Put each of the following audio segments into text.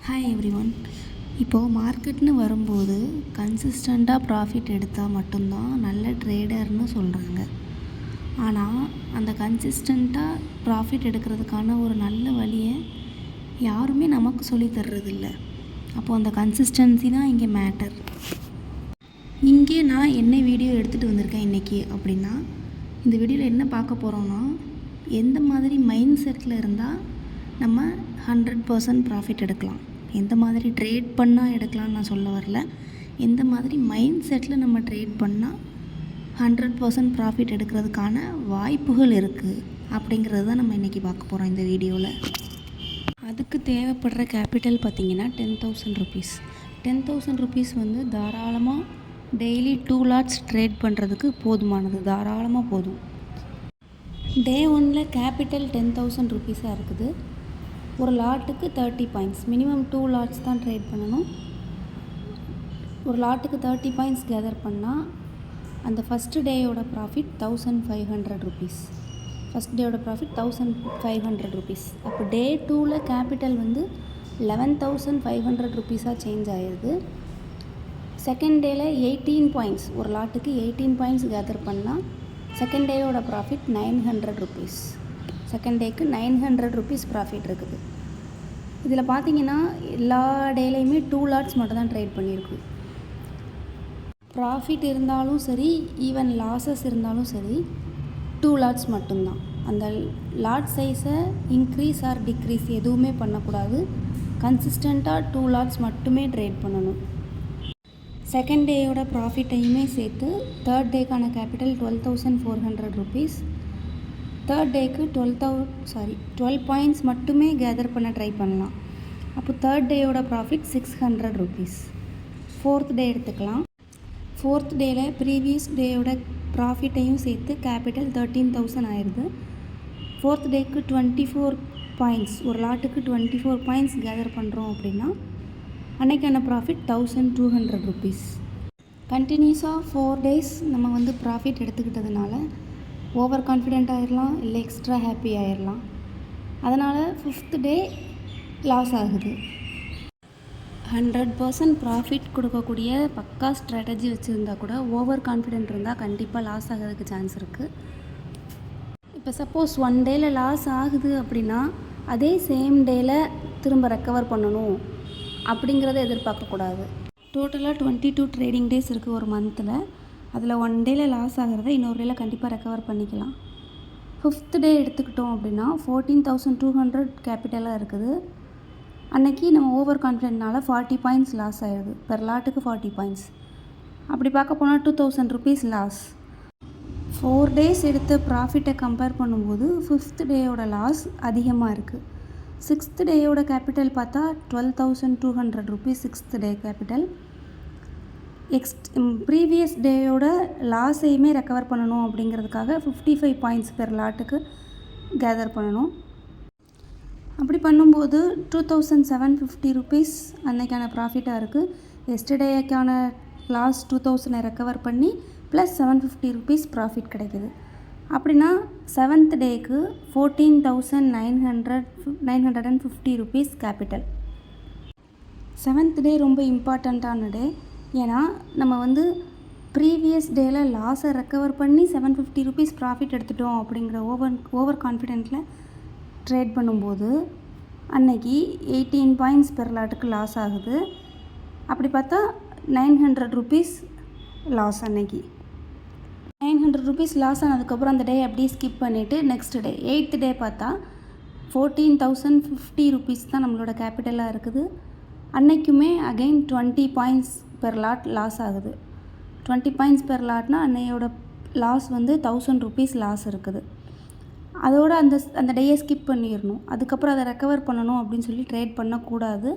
Hi everyone. இப்போது மார்க்கெட்னு வரும்போது கன்சிஸ்டண்ட்டாக ப்ராஃபிட் எடுத்தால் மட்டும்தான் நல்ல ட்ரேடர்னு சொல்கிறாங்க. ஆனால் அந்த கன்சிஸ்டண்ட்டாக ப்ராஃபிட் எடுக்கிறதுக்கான ஒரு நல்ல வழியை யாருமே நமக்கு சொல்லி தர்றதில்ல. அப்போது அந்த கன்சிஸ்டன்சி தான் இங்கே மேட்டர். இங்கே நான் என்ன வீடியோ எடுத்துகிட்டு வந்திருக்கேன் இன்றைக்கி அப்படின்னா, இந்த வீடியோவில் என்ன பார்க்க போகிறோன்னா, எந்த மாதிரி மைண்ட் செட்டில் இருந்தால் நம்ம 100% ப்ராஃபிட் எடுக்கலாம், எந்த மாதிரி ட்ரேட் பண்ணால் எடுக்கலாம்னு நான் சொல்ல வரல, எந்த மாதிரி மைண்ட் செட்டில் நம்ம ட்ரேட் பண்ணால் 100% ப்ராஃபிட் எடுக்கிறதுக்கான வாய்ப்புகள் இருக்குது அப்படிங்கிறது தான் நம்ம இன்றைக்கி பார்க்க போகிறோம் இந்த வீடியோவில். அதுக்கு தேவைப்படுற கேபிட்டல் பார்த்திங்கன்னா 10,000 ருபீஸ். 10,000 ருபீஸ் வந்து தாராளமாக டெய்லி 2 லாட்ஸ் ட்ரேட் பண்ணுறதுக்கு போதுமானது, தாராளமாக போதும். டே 1ல் கேபிட்டல் 10,000 ருபீஸாக இருக்குது. ஒரு லாட்டுக்கு 30 பாயிண்ட்ஸ், மினிமம் 2 லாட்ஸ் தான் ட்ரேட் பண்ணணும். ஒரு லாட்டுக்கு 30 பாயிண்ட்ஸ் கேதர் பண்ணால் அந்த ஃபஸ்ட்டு டேயோட ப்ராஃபிட் 1,500 ருபீஸ். ஃபஸ்ட் டேயோட ப்ராஃபிட் 1,500 ருபீஸ். அப்போ டே 2ல் கேபிட்டல் வந்து 11,500 ருபீஸாக சேஞ்ச் ஆகிடுது. செகண்ட் டேயில் 18 பாயிண்ட்ஸ், ஒரு லாட்டுக்கு 18 பாயிண்ட்ஸ் கேதர் பண்ணால் செகண்ட் டேயோட ப்ராஃபிட் 900 ருபீஸ். செகண்ட் டேக்கு 900 ருபீஸ் ப்ராஃபிட் இருக்குது. இதில் பார்த்தீங்கன்னா எல்லா டேலையுமே 2 லாட்ஸ் மட்டும் தான் ட்ரேட் பண்ணியிருக்கு. ப்ராஃபிட் இருந்தாலும் சரி, ஈவன் லாஸஸ் இருந்தாலும் சரி, 2 லாட்ஸ் மட்டும்தான். அந்த லாட் சைஸை இன்க்ரீஸ் ஆர் டிக்ரீஸ் எதுவுமே பண்ணக்கூடாது. கன்சிஸ்டண்ட்டாக 2 லாட்ஸ் மட்டுமே ட்ரேட் பண்ணணும். செகண்ட் டேயோட ப்ராஃபிட்டையுமே சேர்த்து தேர்ட் டேக்கான கேபிட்டல் 12,400 ருபீஸ். தேர்ட் டேக்கு 12 பாயிண்ட்ஸ் மட்டுமே கேதர் பண்ண ட்ரை பண்ணலாம். அப்போ தேர்ட் டேயோட ப்ராஃபிட் 600 ருபீஸ். ஃபோர்த் டே எடுத்துக்கலாம். ஃபோர்த் டேயில் ப்ரீவியஸ் டேயோட ப்ராஃபிட்டையும் சேர்த்து கேபிட்டல் 13,000 ஆயிடுது. ஃபோர்த் டேக்கு 24 பாயிண்ட்ஸ், ஒரு லாட்டுக்கு 24 பாயிண்ட்ஸ் கேதர் பண்ணுறோம் அப்படின்னா அன்றைக்கான ப்ராஃபிட் 1,200 ருபீஸ். கண்டினியூஸாக 4 டேஸ் நம்ம வந்து ப்ராஃபிட் எடுத்துக்கிட்டதுனால ஓவர் கான்ஃபிடென்ட் ஆகிடலாம், இல்லை எக்ஸ்ட்ரா ஹாப்பி ஆகிடலாம். அதனால் 5th டே லாஸ் ஆகுது. 100% ப்ராஃபிட் கொடுக்கக்கூடிய பக்கா ஸ்ட்ராட்டஜி வச்சுருந்தா கூட ஓவர் கான்ஃபிடென்ட் இருந்தால் கண்டிப்பாக லாஸ் ஆகிறதுக்கு சான்ஸ் இருக்குது. இப்போ சப்போஸ் 1 டேயில் லாஸ் ஆகுது அப்படின்னா அதே சேம் டேயில் திரும்ப ரெக்கவர் பண்ணணும் அப்படிங்கிறத எதிர்பார்க்கக்கூடாது. டோட்டலாக 22 ட்ரேடிங் டேஸ் இருக்குது ஒரு மந்தில். அதில் 1 டேயில் லாஸ் ஆகிறத இன்னொரு டேயில் கண்டிப்பாக ரெக்கவர் பண்ணிக்கலாம். 5th டே எடுத்துக்கிட்டோம் அப்படின்னா 14,200 கேபிட்டலாக இருக்குது. அன்றைக்கி நம்ம ஓவர் கான்ஃபிடென்ட்னால 40 பாயிண்ட்ஸ் லாஸ் ஆகிடுது. பெர் லாட்டுக்கு 40 பாயிண்ட்ஸ். அப்படி பார்க்க போனால் 2,000 ருபீஸ் லாஸ். 4 டேஸ் எடுத்த ப்ராஃபிட்டை கம்பேர் பண்ணும்போது 5th டேயோட லாஸ் அதிகமாக இருக்குது. 6th டேயோட கேபிட்டல் பார்த்தா 12,200 ருபீஸ் 6th டே கேபிட்டல். ப்ரீவியஸ் டேயோட லாஸையுமே ரெக்கவர் பண்ணணும் அப்படிங்கிறதுக்காக 55 பாயிண்ட்ஸ் பெர் லாட்டுக்கு கேதர் பண்ணணும். அப்படி பண்ணும்போது 2,750 ருபீஸ் அன்றைக்கான ப்ராஃபிட்டாக இருக்குது. எஸ்டர்டேக்கான லாஸ் 2,000 ரெக்கவர் பண்ணி ப்ளஸ் 750 ருபீஸ் ப்ராஃபிட் கிடைக்கிது. அப்படின்னா 7th டேக்கு 14,950 ருபீஸ் கேபிட்டல். 7th டே ரொம்ப இம்பார்ட்டண்ட்டான டே. ஏன்னா நம்ம வந்து ப்ரீவியஸ் டேயில் லாஸை ரெக்கவர் பண்ணி 750 ருபீஸ் ப்ராஃபிட் எடுத்துட்டோம் அப்படிங்கிற ஓவர் கான்ஃபிடென்ட்டில் ட்ரேட் பண்ணும்போது அன்னைக்கு 18 பாயிண்ட்ஸ் பெர் லாட்டுக்கு லாஸ் ஆகுது. அப்படி பார்த்தா 900 ருபீஸ் லாஸ். அன்னைக்கு 900 ருபீஸ் லாஸ் ஆனதுக்கப்புறம் அந்த டே அப்படியே ஸ்கிப் பண்ணிவிட்டு நெக்ஸ்ட் டே 8th டே பார்த்தா 14,050 ருபீஸ் தான் நம்மளோட கேபிட்டலாக இருக்குது. அன்றைக்குமே again 20 points per lot loss ஆகுது. 20 பாயிண்ட்ஸ் பெர் லாட்னா அன்னையோட லாஸ் வந்து 1,000 ருபீஸ் லாஸ் இருக்குது. அதோடு அந்த டேயை ஸ்கிப் பண்ணிடணும். அதுக்கப்புறம் அதை ரெக்கவர் பண்ணணும் அப்படின்னு சொல்லி ட்ரேட் பண்ணக்கூடாது.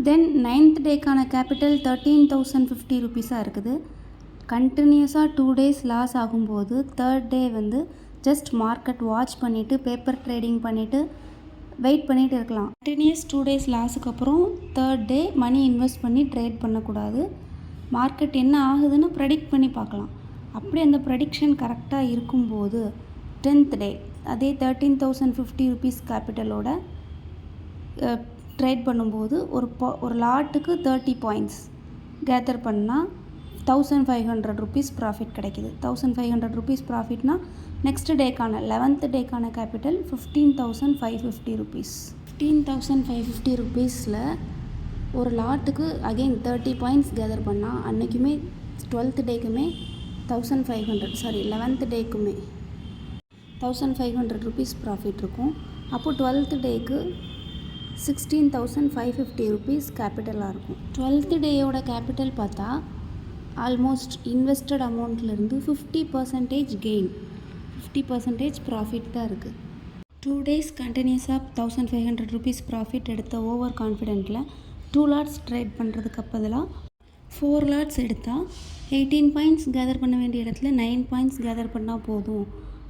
தென் 9th டேக்கான கேபிட்டல் 13,050 ருபீஸாக இருக்குது. கண்டினியூஸாக 2 டேஸ் லாஸ் ஆகும்போது தேர்ட் டே வந்து ஜஸ்ட் மார்க்கெட் வாட்ச் பண்ணிவிட்டு பேப்பர் ட்ரேடிங் பண்ணிவிட்டு வெயிட் பண்ணிகிட்டு இருக்கலாம். கண்டினியூஸ் 2 டேஸ் லாஸுக்கு அப்புறம் தேர்ட் டே மணி இன்வெஸ்ட் பண்ணி ட்ரேட் பண்ணக்கூடாது. மார்க்கெட் என்ன ஆகுதுன்னு ப்ரெடிக்ட் பண்ணி பார்க்கலாம். அப்படி அந்த ப்ரெடிக்ஷன் கரெக்டாக இருக்கும்போது 10th டே அதே 13,050 ருபீஸ் கேபிட்டலோட ட்ரேட் பண்ணும்போது ஒரு லாட்டுக்கு 30 பாயிண்ட்ஸ் கேதர் பண்ணால் 1500 ருபீஸ் ப்ராஃபிட் கிடைக்கிது. 1500 ருபீஸ் ப்ராஃபிட்னா நெக்ஸ்ட் டேக்கான 11th டேக்கான கேபிட்டல் 15,550 ருபீஸ். 15,550 ருபீஸில் ஒரு லாட்டுக்கு அகெயின் 30 பாயிண்ட்ஸ் கேதர் பண்ணால் அன்றைக்குமே 12th டேக்குமே 11th டேக்குமே 1500 ருபீஸ் ப்ராஃபிட் இருக்கும். அப்போது 12th டேக்கு 16,550 ருபீஸ் கேபிட்டலாக இருக்கும். 12th டேயோட கேபிட்டல் பார்த்தா ஆல்மோஸ்ட் இன்வெஸ்டட் அமௌண்ட்லேருந்து 50% கெயின், 50% ப்ராஃபிட் தான் இருக்குது. 2 days கண்டினியூஸாக 1500 ருபீஸ் ப்ராஃபிட் எடுத்த ஓவர் கான்ஃபிடென்ட்டில் 2 லாட்ஸ் ட்ரேட் பண்ணுறதுக்கு பதிலாக 4 லாட்ஸ் எடுத்தால் 18 பாயிண்ட்ஸ் கேதர் பண்ண வேண்டிய இடத்துல 9 பாயிண்ட்ஸ் கேதர் பண்ணால் போதும்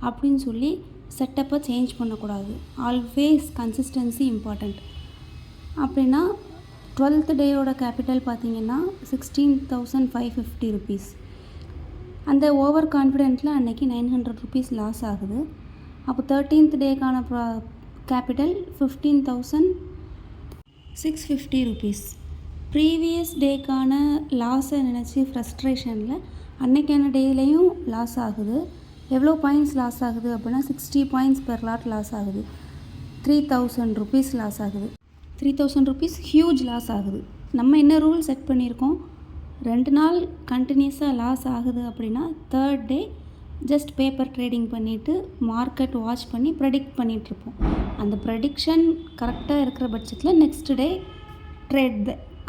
அப்படின்னு சொல்லி செட்டப்பை சேஞ்ச் பண்ணக்கூடாது. Always consistency important. அப்படின்னா 12th டேயோட கேபிட்டல் பார்த்திங்கன்னா 16,550 ருபீஸ். அந்த ஓவர் கான்ஃபிடென்ட்டில் அன்றைக்கி 900 ருபீஸ் லாஸ் ஆகுது. அப்போ 13th டேக்கான கேபிட்டல் 15,650 ருபீஸ். ப்ரீவியஸ் டேக்கான லாஸை நினச்சி ஃப்ரஸ்ட்ரேஷனில் அன்றைக்கான டேலையும் லாஸ் ஆகுது. எவ்வளோ பாயிண்ட்ஸ் லாஸ் ஆகுது அப்படின்னா 60 பாயிண்ட்ஸ் பெர் லாட் லாஸ் ஆகுது. 3000 ருபீஸ் லாஸ் ஆகுது. 3000 ருபீஸ் ஹியூஜ் லாஸ் ஆகுது. நம்ம என்ன ரூல் செட் பண்ணியிருக்கோம், 2 நாள் கண்டினியூஸாக லாஸ் ஆகுது அப்படின்னா 3rd டே ஜஸ்ட் பேப்பர் ட்ரேடிங் பண்ணிவிட்டு மார்க்கெட் வாட்ச் பண்ணி ப்ரெடிக்ட் பண்ணிகிட்ருப்போம். அந்த ப்ரெடிக்ஷன் கரெக்டாக இருக்கிற பட்சத்தில் நெக்ஸ்ட் டே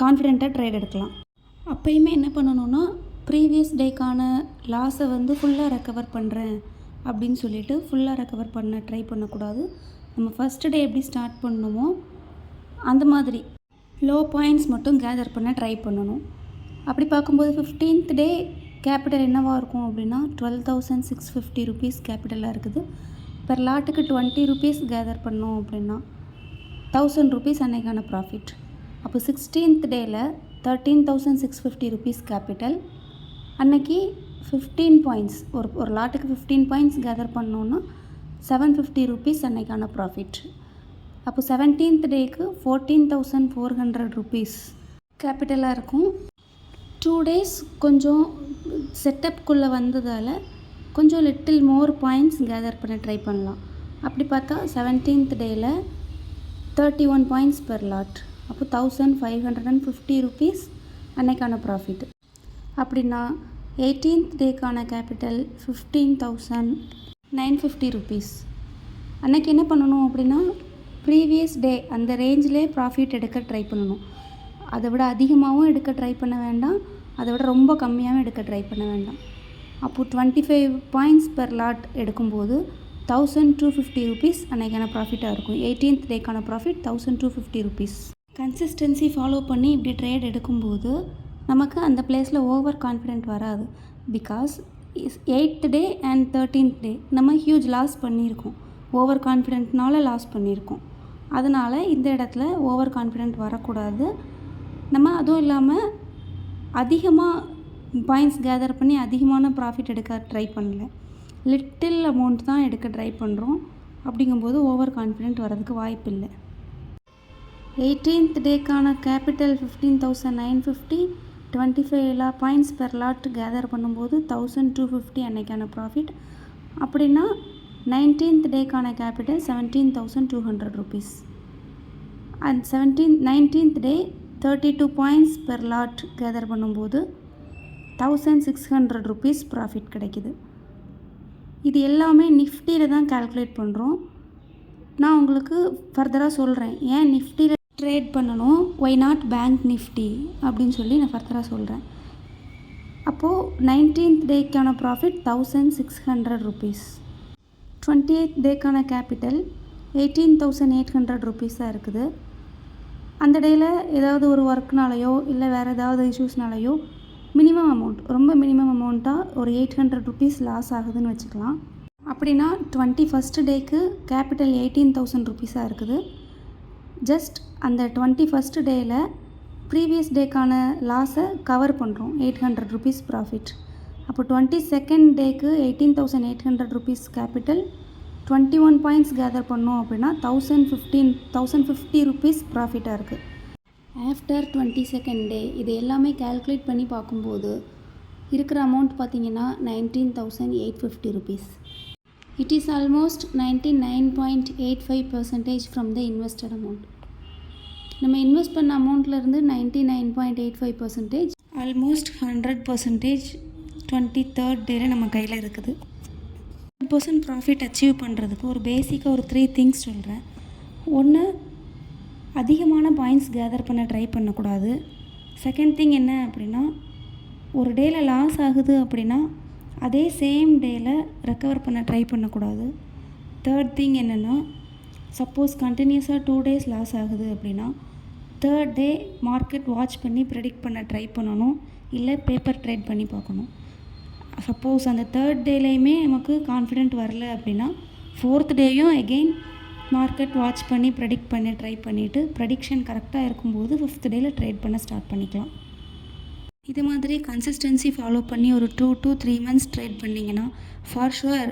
கான்ஃபிடென்ட்டாக ட்ரேட் எடுக்கலாம். அப்போயுமே என்ன பண்ணணுன்னா ப்ரீவியஸ் டேக்கான லாஸை ஃபுல்லாக ரெக்கவர் பண்ணுறேன் அப்படின்னு சொல்லிவிட்டு ஃபுல்லாக ரெக்கவர் பண்ண ட்ரை பண்ணக்கூடாது. நம்ம ஃபஸ்ட்டு டே எப்படி ஸ்டார்ட் பண்ணணுமோ அந்த மாதிரி லோ பாயிண்ட்ஸ் மட்டும் கேதர் பண்ண ட்ரை பண்ணணும். அப்படி பார்க்கும்போது 15th டே கேபிட்டல் என்னவாக இருக்கும் அப்படின்னா 12,650 ருபீஸ் கேபிட்டலாக இருக்குது. பெர் லாட்டுக்கு 20 ருபீஸ் கேதர் பண்ணோம் அப்படின்னா 1000 ருபீஸ் அன்றைக்கான ப்ராஃபிட். அப்போ 16th டேயில் 13,650 ருபீஸ் கேபிட்டல். அன்றைக்கி 15 பாயிண்ட்ஸ் ஒரு லாட்டுக்கு 15 பாயிண்ட்ஸ் கேதர் பண்ணோன்னா 750 ருபீஸ் அன்றைக்கான ப்ராஃபிட். அப்போ 17th டேக்கு 14,400 ருபீஸ் கேபிட்டலாக இருக்கும். 2 days கொஞ்சம் செட்டப்குள்ளே வந்ததால் கொஞ்சம் லிட்டில் மோர் பாயிண்ட்ஸ் கேதர் பண்ண ட்ரை பண்ணலாம். அப்படி பார்த்தா 17th டேயில் 31 பாயிண்ட்ஸ் பெர் லாட். அப்போ 1,550 ருபீஸ் அன்னைக்கான ப்ராஃபிட். அப்படின்னா 18th டேக்கான கேபிட்டல் 15,950 ருபீஸ். அன்றைக்கி என்ன பண்ணணும் அப்படின்னா ப்ரீவியஸ் டே அந்த ரேஞ்சிலே ப்ராஃபிட் எடுக்க ட்ரை பண்ணணும். அதை விட அதிகமாகவும் எடுக்க ட்ரை பண்ண வேண்டாம், அதை விட ரொம்ப கம்மியாகவும் எடுக்க ட்ரை பண்ண வேண்டாம். அப்போது 25 பாயிண்ட்ஸ் பெர் லாட் எடுக்கும்போது 1,250 ருபீஸ் அன்றைக்கான ப்ராஃபிட்டாக இருக்கும். 18th டேக்கான ப்ராஃபிட் 1,250 ருபீஸ். கன்சிஸ்டன்சி ஃபாலோ பண்ணி இப்படி ட்ரேட் எடுக்கும்போது நமக்கு அந்த பிளேஸில் ஓவர் கான்ஃபிடென்ட் வராது. Because 8th day and 13th day நம்ம ஹியூஜ் லாஸ் பண்ணியிருக்கோம், ஓவர் கான்ஃபிடென்ட்னால லாஸ் பண்ணியிருக்கோம். அதனால் இந்த இடத்துல ஓவர் கான்ஃபிடென்ட் வரக்கூடாது. நம்ம அதுவும் இல்லாமல் அதிகமாக பாயிண்ட்ஸ் கேதர் பண்ணி அதிகமான ப்ராஃபிட் எடுக்க ட்ரை பண்ணல, லிட்டில் அமௌண்ட் தான் எடுக்க ட்ரை பண்ணுறோம். அப்படிங்கும்போது ஓவர் கான்ஃபிடென்ட் வரதுக்கு வாய்ப்பு இல்லை. 18th டேக்கான capital 15,950, 25 points per lot gather பண்ணும்போது 1,250 அன்னைக்கான ப்ராஃபிட். அப்படின்னா 19th டேக்கான capital 17,200 rupees. And 19th day 32 points per lot gather பண்ணும்போது 1,600 ருபீஸ் ப்ராஃபிட் கிடைக்கிது. இது எல்லாமே நிஃப்டியில் தான் கால்குலேட் பண்ணுறோம். நான் உங்களுக்கு ஃபர்தராக சொல்கிறேன் ஏன் நிஃப்டியில் ட்ரேட் பண்ணணும், ஒய் நாட் பேங்க் நிஃப்டி அப்படின்னு சொல்லி நான் ஃபர்தராக சொல்கிறேன். அப்போது 19th டேக்கான ப்ராஃபிட் 1,600 ருபீஸ். 28th டேக்கான கேபிட்டல் 18,800 ருபீஸாக இருக்குது. அந்த டேயில் ஏதாவது ஒரு ஒர்க்னாலேயோ இல்லை வேறு ஏதாவது இஷ்யூஸ்னாலேயோ மினிமம் அமௌண்ட், ரொம்ப மினிமம் அமௌண்ட்டாக ஒரு 800 ருபீஸ் லாஸ் ஆகுதுன்னு வச்சுக்கலாம். அப்படின்னா 21st டேக்கு கேபிட்டல் 18,000 ருபீஸாக இருக்குது. ஜஸ்ட் அந்த 21st டேயில் ப்ரீவியஸ் டேக்கான லாஸை கவர் பண்ணுறோம், 800 ருபீஸ் ப்ராஃபிட். அப்போ 22nd டேக்கு 18,800 ருபீஸ் கேபிட்டல், 21 பாயிண்ட்ஸ் கேதர் பண்ணோம் அப்படின்னா 1050 ருபீஸ் ப்ராஃபிட்டாக இருக்குது. ஆஃப்டர் 22nd டே இது எல்லாமே கால்குலேட் பண்ணி பார்க்கும்போது இருக்கிற அமௌண்ட் பார்த்திங்கன்னா 19,850 rupees. It is almost 99.85% from the invested amount. நம்ம இன்வெஸ்ட் பண்ண அமௌண்ட்லேருந்து 99.85% ஆல்மோஸ்ட் 100% 23rd டேல நம்ம கையில் இருக்குது. 100% ப்ராஃபிட் அச்சீவ் பண்ணுறதுக்கு ஒரு பேசிக்காக ஒரு 3 திங்ஸ் சொல்கிறேன். ஒன்று, அதிகமான பாயிண்ட்ஸ் கேதர் பண்ண ட்ரை பண்ணக்கூடாது. செகண்ட் திங் என்ன அப்படின்னா, ஒரு டேயில் லாஸ் ஆகுது அப்படின்னா அதே சேம் டேயில் ரெக்கவர் பண்ண ட்ரை பண்ணக்கூடாது. தேர்ட் திங் என்னென்னா, சப்போஸ் கண்டினியூஸாக 2 டேஸ் லாஸ் ஆகுது அப்படின்னா 3rd டே மார்க்கெட் வாட்ச் பண்ணி ப்ரெடிக்ட் பண்ண ட்ரை பண்ணணும், இல்லை பேப்பர் ட்ரேட் பண்ணி பார்க்கணும். சப்போஸ் அந்த 3rd டேலையுமே நமக்கு கான்ஃபிடென்ட் வரல அப்படின்னா 4th டேயும் எகெயின் மார்க்கெட் வாட்ச் பண்ணி ப்ரெடிக்ட் பண்ணி ட்ரை பண்ணிவிட்டு ப்ரெடிக்ஷன் கரெக்டாக இருக்கும்போது 5th டேயில் ட்ரேட் பண்ண ஸ்டார்ட் பண்ணிக்கலாம். இது மாதிரி கன்சிஸ்டன்சி ஃபாலோ பண்ணி ஒரு 2 to 3 months ட்ரேட் பண்ணிங்கன்னா ஃபார் ஷுவர்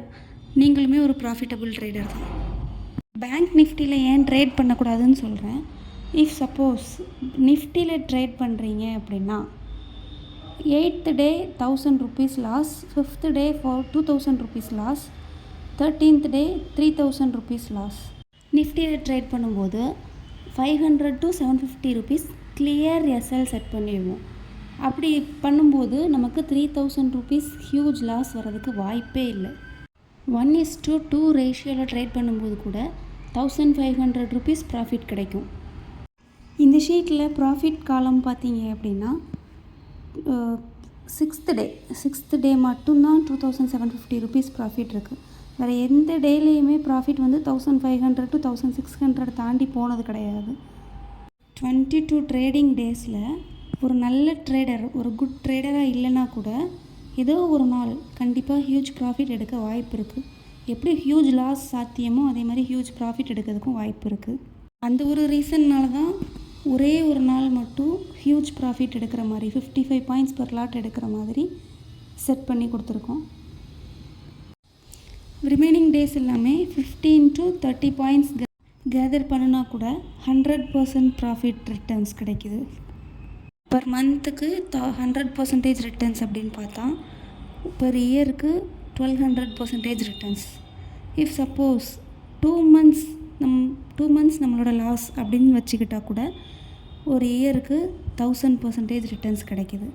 நீங்களுமே ஒரு ப்ராஃபிட்டபிள் ட்ரேடர் தான். பேங்க் நிஃப்டியில் ஏன் ட்ரேட் பண்ணக்கூடாதுன்னு சொல்கிறேன். இஃப் சப்போஸ் நிஃப்டியில் ட்ரேட் பண்ணுறீங்க அப்படின்னா 8th day 1000 rupees loss, 5th day 2000 rupees loss, 13th day 3000 rupees loss. நிஃப்டியில் ட்ரேட் பண்ணும்போது 500 to 750 rupees clear SL set பண்ணிடுவோம். அப்படி பண்ணும்போது நமக்கு 3000 ருபீஸ் ஹியூஜ் லாஸ் வர்றதுக்கு வாய்ப்பே இல்லை. 1:2 ரேஷியோவில் ட்ரேட் பண்ணும்போது கூட 1500 ருபீஸ் ப்ராஃபிட் கிடைக்கும். இந்த ஷீட்டில் ப்ராஃபிட் காலம் பார்த்தீங்க அப்படின்னா 6th டே மட்டும்தான் 2750 ருபீஸ் ப்ராஃபிட் இருக்குது. வேறு எந்த டேலேயுமே ப்ராஃபிட் வந்து 1500 to 1600 தாண்டி போனது கிடையாது. 22 ட்ரேடிங் டேஸில் ஒரு நல்ல ட்ரேடர், ஒரு குட் ட்ரேடராக இல்லைனா கூட ஏதோ ஒரு நாள் கண்டிப்பாக ஹியூஜ் ப்ராஃபிட் எடுக்க வாய்ப்பு இருக்குது. எப்படி ஹியூஜ் லாஸ் சாத்தியமோ அதே மாதிரி ஹியூஜ் ப்ராஃபிட் எடுக்கிறதுக்கும் வாய்ப்பு இருக்குது. அந்த ஒரு ரீசன்னால தான் ஒரே ஒரு நாள் மட்டும் ஹியூஜ் ப்ராஃபிட் எடுக்கிற மாதிரி 55 பாயிண்ட்ஸ் per lot எடுக்கிற மாதிரி செட் பண்ணி கொடுத்துருக்கோம். ரிமைனிங் டேஸ் எல்லாமே 15 to 30 பாயிண்ட்ஸ் கேதர் பண்ணினா கூட 100% ப்ராஃபிட் ரிட்டர்ன்ஸ் கிடைக்கிது. பர் மந்த்துக்கு 100% ரிட்டர்ன்ஸ் அப்படின்னு பார்த்தா பர் இயருக்கு 1200% ரிட்டர்ன்ஸ். இஃப் சப்போஸ் 2 months நம்மளோட லாஸ் அப்படின்னு வச்சுக்கிட்டால் கூட ஒரு இயருக்கு 1000% ரிட்டர்ன்ஸ் கிடைக்கிது.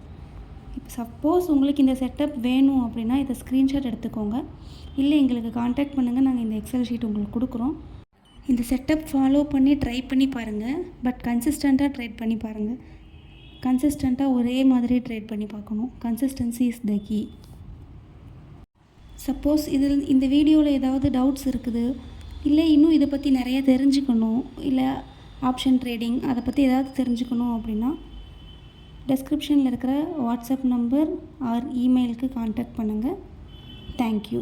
இப்போ சப்போஸ் உங்களுக்கு இந்த செட்டப் வேணும் அப்படின்னா இதை ஸ்க்ரீன்ஷாட் எடுத்துக்கோங்க, இல்லை எங்களுக்கு காண்டாக்ட் பண்ணுங்கள், நாங்கள் இந்த எக்ஸல் ஷீட் உங்களுக்கு கொடுக்குறோம். இந்த செட்டப் ஃபாலோ பண்ணி ட்ரை பண்ணி பாருங்கள். பட் கன்சிஸ்டண்ட்டாக ட்ரேட் பண்ணி பாருங்கள். கன்சிஸ்டண்ட்டாக ஒரே மாதிரி ட்ரேட் பண்ணி பார்க்கணும். Consistency is the key. Suppose இந்த வீடியோவில் ஏதாவது டவுட்ஸ் இருக்குது, இல்லை இன்னும் இதை பற்றி நிறைய தெரிஞ்சுக்கணும், இல்லை ஆப்ஷன் ட்ரேடிங் அதை பற்றி ஏதாவது தெரிஞ்சுக்கணும் அப்படின்னா டெஸ்கிரிப்ஷனில் இருக்கிற வாட்ஸ்அப் நம்பர் ஆர் இமெயிலுக்கு கான்டாக்ட் பண்ணுங்கள். தேங்க்யூ.